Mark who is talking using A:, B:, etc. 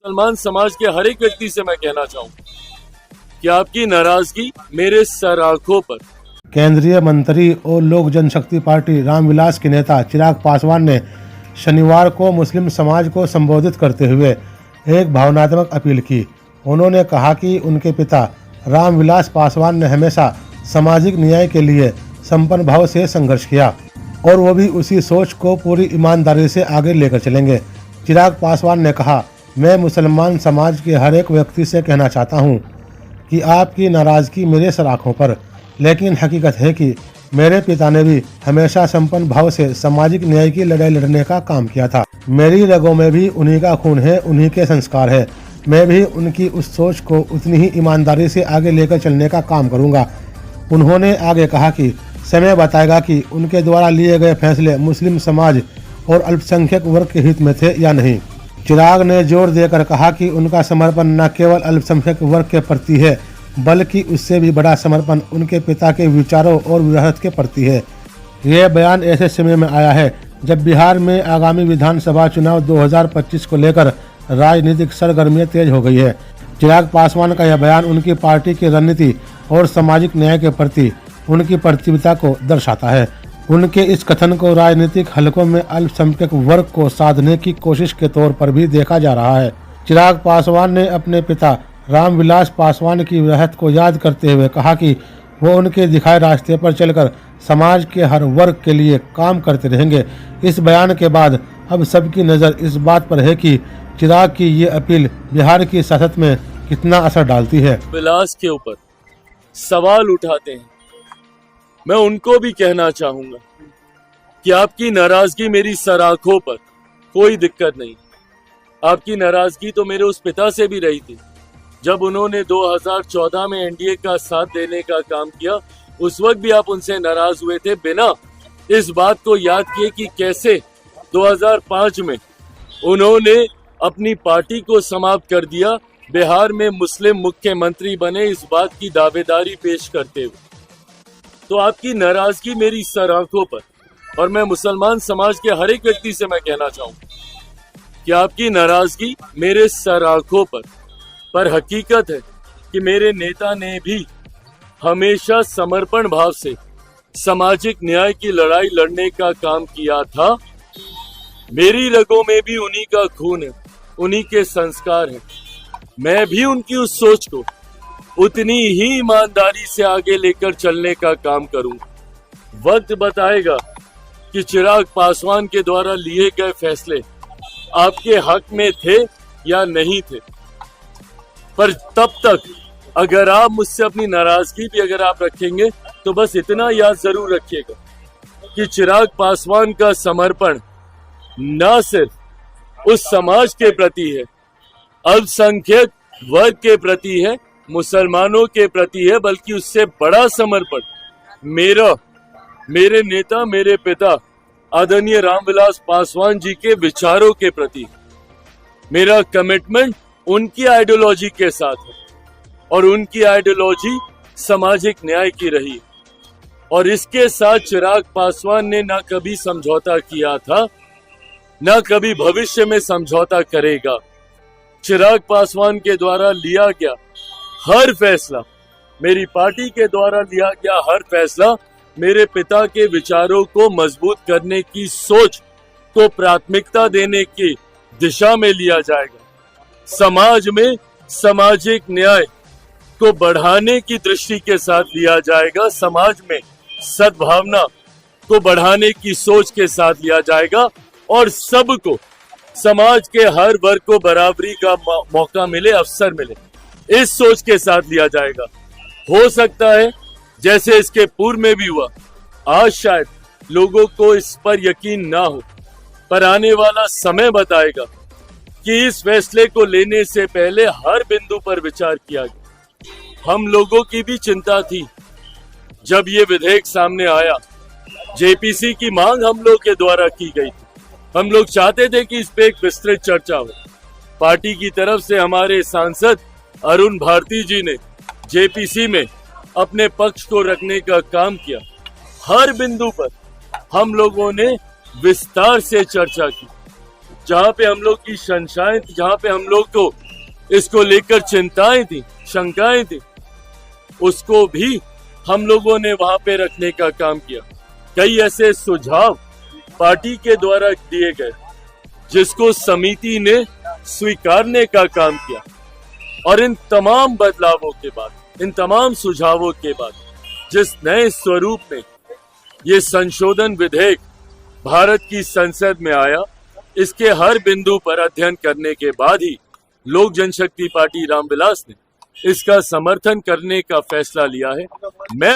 A: मुसलमान समाज के हर एक व्यक्ति से मैं कहना चाहूंगा कि आपकी नाराजगी मेरे सर आंखों पर।
B: केंद्रीय मंत्री और लोक जनशक्ति पार्टी रामविलास के नेता चिराग पासवान ने शनिवार को मुस्लिम समाज को संबोधित करते हुए एक भावनात्मक अपील की। उन्होंने कहा कि उनके पिता रामविलास पासवान ने हमेशा सामाजिक न्याय के लिए संपन्न भाव से संघर्ष किया और वो भी उसी सोच को पूरी ईमानदारी से आगे लेकर चलेंगे। चिराग पासवान ने कहा, मैं मुसलमान समाज के हर एक व्यक्ति से कहना चाहता हूँ कि आपकी नाराज़गी मेरे सर आँखों पर, लेकिन हकीकत है कि मेरे पिता ने भी हमेशा संपन्न भाव से सामाजिक न्याय की लड़ाई लड़ने का काम किया था। मेरी रगों में भी उन्हीं का खून है, उन्हीं के संस्कार है। मैं भी उनकी उस सोच को उतनी ही ईमानदारी से आगे लेकर चलने का काम करूंगा। उन्होंने आगे कहा कि समय बताएगा कि उनके द्वारा लिए गए फैसले मुस्लिम समाज और अल्पसंख्यक वर्ग के हित में थे या नहीं। चिराग ने जोर देकर कहा कि उनका समर्पण न केवल अल्पसंख्यक वर्ग के प्रति है, बल्कि उससे भी बड़ा समर्पण उनके पिता के विचारों और विरासत के प्रति है। यह बयान ऐसे समय में आया है जब बिहार में आगामी विधानसभा चुनाव 2025 को लेकर राजनीतिक सरगर्मियां तेज हो गई है। चिराग पासवान का यह बयान उनकी पार्टी की रणनीति और सामाजिक न्याय के प्रति उनकी प्रतिबद्धता को दर्शाता है। उनके इस कथन को राजनीतिक हलकों में अल्पसंख्यक वर्ग को साधने की कोशिश के तौर पर भी देखा जा रहा है। चिराग पासवान ने अपने पिता रामविलास पासवान की विरासत को याद करते हुए कहा कि वो उनके दिखाए रास्ते पर चलकर समाज के हर वर्ग के लिए काम करते रहेंगे। इस बयान के बाद अब सबकी नज़र इस बात पर है कि चिराग की ये अपील बिहार की सियासत में कितना असर डालती है।
A: विलास के ऊपर सवाल उठाते हैं, मैं उनको भी कहना चाहूंगा कि आपकी नाराजगी मेरी सर आंखों पर, कोई दिक्कत नहीं। आपकी नाराजगी तो मेरे उस पिता से भी रही थी जब उन्होंने 2014 में एनडीए का साथ देने का काम किया। उस वक्त भी आप उनसे नाराज हुए थे, बिना इस बात को याद किए कि कैसे 2005 में उन्होंने अपनी पार्टी को समाप्त कर दिया, बिहार में मुस्लिम मुख्यमंत्री बने, इस बात की दावेदारी पेश करते हुए। तो आपकी नाराजगी मेरी सर आंखों पर, और मैं मुसलमान समाज के हर एक व्यक्ति से मैं कहना चाहूंगा कि आपकी नाराजगी मेरे सर आंखों पर हकीकत है कि मेरे नेता ने भी हमेशा समर्पण भाव से सामाजिक न्याय की लड़ाई लड़ने का काम किया था। मेरी रगों में भी उन्हीं का खून है, उन्हीं के संस्कार हैं। मैं भी उनकी उस सोच को उतनी ही ईमानदारी से आगे लेकर चलने का काम करूंगा। वक्त बताएगा कि चिराग पासवान के द्वारा लिए गए फैसले आपके हक में थे या नहीं थे, पर तब तक अगर आप मुझसे अपनी नाराजगी भी अगर आप रखेंगे तो बस इतना याद जरूर रखिएगा कि चिराग पासवान का समर्पण न सिर्फ उस समाज के प्रति है, अल्पसंख्यक वर्ग के प्रति है, मुसलमानों के प्रति है, बल्कि उससे बड़ा समर्पण मेरे नेता, मेरे पिता आदरणीय रामविलास पासवान जी के विचारों के प्रति। मेरा कमिटमेंट उनकी आइडियोलॉजी के साथ है और उनकी आइडियोलॉजी सामाजिक न्याय की रही, और इसके साथ चिराग पासवान ने ना कभी समझौता किया था, ना कभी भविष्य में समझौता करेगा। चिराग पासवान के द्वारा लिया गया हर फैसला, मेरी पार्टी के द्वारा लिया गया हर फैसला मेरे पिता के विचारों को मजबूत करने की सोच को प्राथमिकता देने की दिशा में लिया जाएगा। समाज में सामाजिक न्याय को बढ़ाने की दृष्टि के साथ लिया जाएगा, समाज में सद्भावना को बढ़ाने की सोच के साथ लिया जाएगा, और सबको, समाज के हर वर्ग को बराबरी का मौका मिले, अवसर मिले, इस सोच के साथ लिया जाएगा। हो सकता है जैसे इसके पूर्व में भी हुआ, आज शायद लोगों को इस पर यकीन ना हो, पर आने वाला समय बताएगा कि इस फैसले को लेने से पहले हर बिंदु पर विचार किया गया। हम लोगों की भी चिंता थी जब ये विधेयक सामने आया, जेपीसी की मांग हम लोग के द्वारा की गई थी। हम लोग चाहते थे कि इस पे एक विस्तृत चर्चा हो। पार्टी की तरफ से हमारे सांसद अरुण भारती जी ने जेपीसी में अपने पक्ष को रखने का काम किया। हर बिंदु पर हम लोगों ने विस्तार से चर्चा की। जहां पे हम लोग की शंकाएं थी, जहां पे हम लोग को इसको लेकर चिंताएं थी, शंकाएं थी, उसको भी हम लोगों ने वहां पे रखने का काम किया। कई ऐसे सुझाव पार्टी के द्वारा दिए गए जिसको समिति ने स्वीकारने का काम किया, और इन तमाम बदलावों के बाद, इन तमाम सुझावों के बाद जिस नए स्वरूप में ये संशोधन विधेयक भारत की संसद में आया, इसके हर बिंदु पर अध्ययन करने के बाद ही लोक जनशक्ति पार्टी रामविलास ने इसका समर्थन करने का फैसला लिया है। मैं